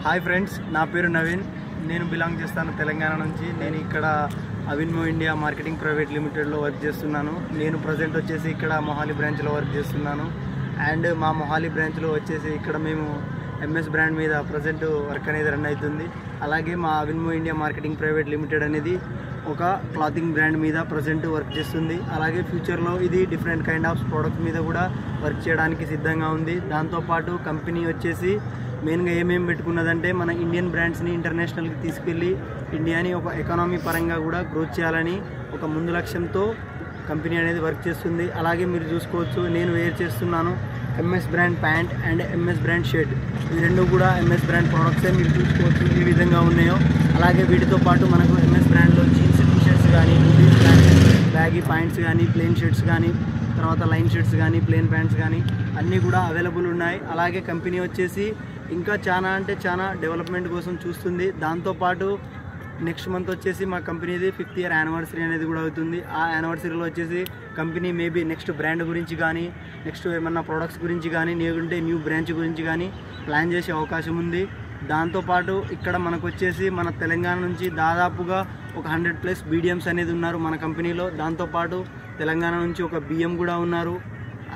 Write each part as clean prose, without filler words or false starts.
Hi friends, నా పేరు నవీన్. నేను బిలాంగ్ చేస్తాను తెలంగాణ నుంచి. నేను ఇక్కడ అవిన్మో ఇండియా మార్కెటింగ్ ప్రైవేట్ లిమిటెడ్లో వర్క్ చేస్తున్నాను. నేను ప్రజెంట్ వచ్చేసి ఇక్కడ మొహాలి బ్రాంచ్లో వర్క్ చేస్తున్నాను. అండ్ మా మొహాలి బ్రాంచ్లో వచ్చేసి ఇక్కడ మేము ఎంఎస్ బ్రాండ్ మీద ప్రజెంట్ వర్క్ అనేది రన్ అవుతుంది. అలాగే మా అవిన్మో ఇండియా మార్కెటింగ్ ప్రైవేట్ లిమిటెడ్ అనేది ఒక క్లాతింగ్ బ్రాండ్ మీద ప్రజెంట్ వర్క్ చేస్తుంది. అలాగే ఫ్యూచర్లో ఇది డిఫరెంట్ కైండ్ ఆఫ్ ప్రోడక్ట్ మీద కూడా వర్క్ చేయడానికి సిద్ధంగా ఉంది. దాంతోపాటు కంపెనీ వచ్చేసి మెయిన్గా ఏమేమి పెట్టుకున్నదంటే మన ఇండియన్ బ్రాండ్స్ని ఇంటర్నేషనల్కి తీసుకెళ్ళి ఇండియాని ఒక ఎకానమీ పరంగా కూడా గ్రోత్ చేయాలని ఒక ముందు లక్ష్యంతో కంపెనీ అనేది వర్క్ చేస్తుంది. అలాగే మీరు చూసుకోవచ్చు, నేను వేర్ చేస్తున్నాను MS brand pant and MS brand shirt. ఈ రెండు కూడా ఎంఎస్ బ్రాండ్ ప్రోడక్ట్సే. మీరు చూసుకోవచ్చు ఏ విధంగా ఉన్నాయో. అలాగే వీటితో పాటు మనకు ఎంఎస్ బ్రాండ్లో జీన్స్ టీషర్ట్స్ కానీ, హుడీస్ కానీ, బ్యాగీ ప్యాంట్స్ కానీ, ప్లెయిన్ షర్ట్స్ కానీ, తర్వాత లైన్ షర్ట్స్ కానీ, ప్లెయిన్ ప్యాంట్స్ కానీ అన్నీ కూడా అవైలబుల్ ఉన్నాయి. అలాగే కంపెనీ వచ్చేసి ఇంకా చాలా డెవలప్మెంట్ కోసం చూస్తుంది. దాంతోపాటు నెక్స్ట్ మంత్ వచ్చేసి మా కంపెనీది 5th ఇయర్ యానివర్సరీ అనేది కూడా అవుతుంది. ఆ యానివర్సరీలో వచ్చేసి కంపెనీ మేబీ నెక్స్ట్ బ్రాండ్ గురించి కానీ, నెక్స్ట్ ఏమన్నా ప్రోడక్ట్స్ గురించి కానీ, లేకుంటే న్యూ బ్రాంచ్ గురించి కానీ ప్లాన్ చేసే అవకాశం ఉంది. దాంతోపాటు ఇక్కడ మనకు వచ్చేసి మన తెలంగాణ నుంచి దాదాపుగా ఒక 100+ BDMs అనేది ఉన్నారు మన కంపెనీలో. దాంతోపాటు తెలంగాణ నుంచి ఒక BM కూడా ఉన్నారు.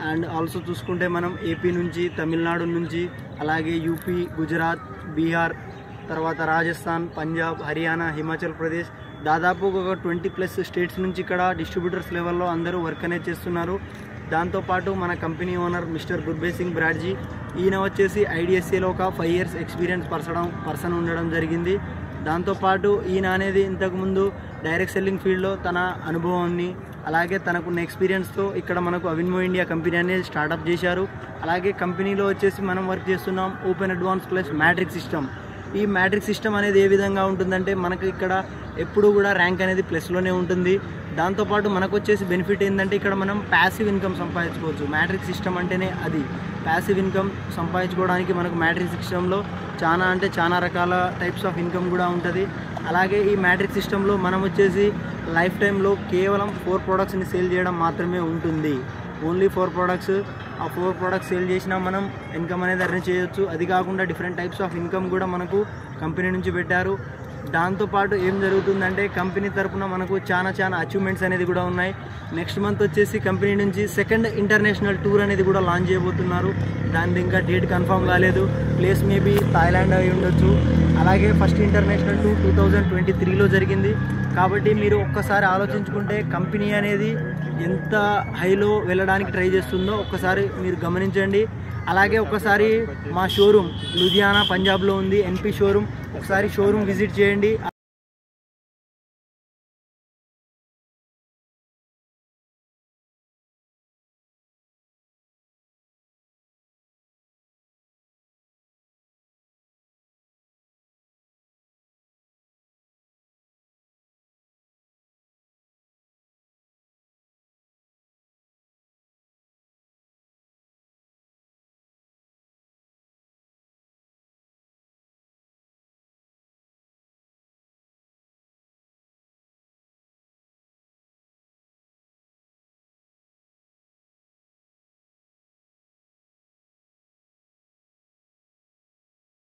అండ్ ఆల్సో చూసుకుంటే మనం ఏపీ నుంచి, తమిళనాడు నుంచి, అలాగే యూపీ, గుజరాత్, బీహార్, తర్వాత రాజస్థాన్, పంజాబ్, హర్యానా, హిమాచల్ ప్రదేశ్ దాదాపు ఒక 20+ స్టేట్స్ నుంచి ఇక్కడ డిస్ట్రిబ్యూటర్స్ లెవెల్లో అందరూ వర్క్ అనేది చేస్తున్నారు. దాంతోపాటు మన కంపెనీ ఓనర్ మిస్టర్ గుర్బేర్ సింగ్ బ్రాడ్జీ, ఈయన వచ్చేసి IDSAలో ఒక 5 years ఎక్స్పీరియన్స్ పర్సన్ ఉండడం జరిగింది. దాంతోపాటు ఈయన అనేది ఇంతకుముందు డైరెక్ట్ సెల్లింగ్ ఫీల్డ్లో తన అనుభవాన్ని అలాగే తనకున్న ఎక్స్పీరియన్స్తో ఇక్కడ మనకు అవిన్మో ఇండియా కంపెనీ అనేది స్టార్టప్ చేశారు. అలాగే కంపెనీలో వచ్చేసి మనం వర్క్ చేస్తున్నాం open advance plus matrix system. ఈ మ్యాట్రిక్స్ సిస్టమ్ అనేది ఏ విధంగా ఉంటుందంటే మనకు ఇక్కడ ఎప్పుడు కూడా ర్యాంక్ అనేది ప్లస్లోనే ఉంటుంది. దాంతోపాటు మనకు వచ్చేసి బెనిఫిట్ ఏంటంటే ఇక్కడ మనం ప్యాసివ్ ఇన్కమ్ సంపాదించుకోవచ్చు. మ్యాట్రిక్స్ సిస్టమ్ అంటేనే అది. ప్యాసివ్ ఇన్కమ్ సంపాదించుకోవడానికి మనకు మ్యాట్రిక్స్ సిస్టంలో చాలా రకాల టైప్స్ ఆఫ్ ఇన్కమ్ కూడా ఉంటుంది. అలాగే ఈ మ్యాట్రిక్స్ సిస్టంలో మనం వచ్చేసి లైఫ్ టైంలో కేవలం 4 productsని సేల్ చేయడం మాత్రమే ఉంటుంది. Only 4 products. ఆ 4 products సేల్ చేసినా మనం ఇన్కమ్ అనేది అర్న్ చేయొచ్చు. అది కాకుండా డిఫరెంట్ టైప్స్ ఆఫ్ ఇన్కమ్ కూడా మనకు కంపెనీ నుంచి పెట్టారు. దాంతోపాటు ఏం జరుగుతుందంటే కంపెనీ తరఫున మనకు చాలా అచీవ్మెంట్స్ అనేది కూడా ఉన్నాయి. నెక్స్ట్ మంత్ వచ్చేసి కంపెనీ నుంచి 2nd ఇంటర్నేషనల్ టూర్ అనేది కూడా లాంచ్ చేయబోతున్నారు. దాని ఇంకా డేట్ కన్ఫర్మ్ కాలేదు. ప్లేస్ మేబీ థాయిలాండ్ అయి ఉండొచ్చు. అలాగే ఫస్ట్ ఇంటర్నేషనల్ టూర్ 2023లో జరిగింది. కాబట్టి మీరు ఒక్కసారి ఆలోచించుకుంటే కంపెనీ అనేది ఎంత హైలో వెళ్ళడానికి ట్రై చేస్తుందో ఒక్కసారి మీరు గమనించండి. అలాగే ఒకసారి మా షోరూమ్ లూధియానా పంజాబ్లో ఉంది, NP షోరూమ్. ఒకసారి షోరూమ్ విజిట్ చేయండి.